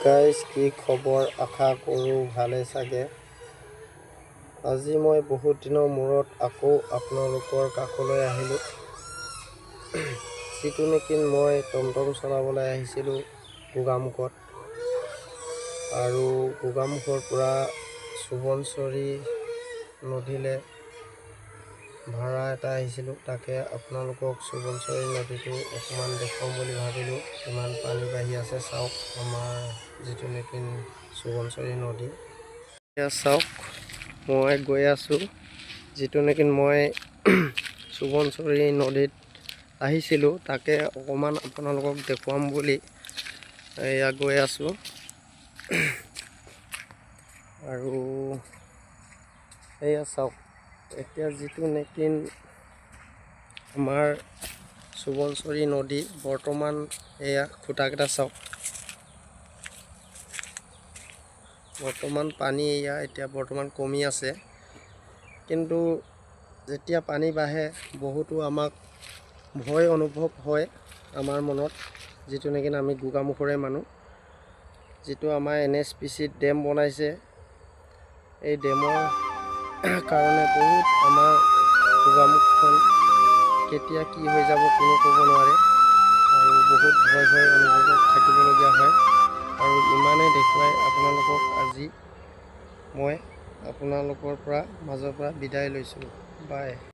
Guys কি খবৰ, আশা কৰোঁ ভালে চাগে। আজি মই বহুত দিনৰ মূৰত আকৌ আপোনালোকৰ কাষলৈ আহিলোঁ। যিটো নেকি মই টমটম চলাবলৈ আহিছিলোঁ গোগামুখত, আৰু গোগামুখৰ পৰা সোৱণশিৰি নদীলৈ ভাড়া এটা আহিছিলোঁ। তাকে আপোনালোকক সোৱণশিৰি নদীটো অকণমান দেখুৱাম বুলি ভাবিলোঁ। ইমান পানী বাঢ়ি আছে চাওক, আমাৰ যিটো নেকি সোৱণশিৰি নদী। এতিয়া চাওক, মই গৈ আছোঁ যিটো নেকি মই সোৱণশিৰি নদীত আহিছিলোঁ, তাকে অকণমান আপোনালোকক দেখুৱাম বুলি এয়া গৈ আছোঁ। আৰু এয়া চাওক, এতিয়া যিটো নেকি আমাৰ সোৱণশিৰি নদী বৰ্তমান এয়া খুঁটাকেইটা চাওক, বৰ্তমান পানী এয়া এতিয়া বৰ্তমান কমি আছে। কিন্তু যেতিয়া পানী বাঢ়ে বহুতো আমাক ভয় অনুভৱ হয় আমাৰ মনত, যিটো নেকি আমি গোগামুখৰে মানুহ। যিটো আমাৰ NHPCত ডেম বনাইছে, এই ডেমৰ কাৰণে বহুত আমাৰ গোগামুখখন কেতিয়া কি হৈ যাব কোনো ক'ব নোৱাৰে, আৰু বহুত ভয় অনুভৱত থাকিবলগীয়া হয়। আৰু ইমানেই দেখুৱাই আপোনালোকক আজি মই আপোনালোকৰ মাজৰ পৰা বিদায় লৈছোঁ। বাই।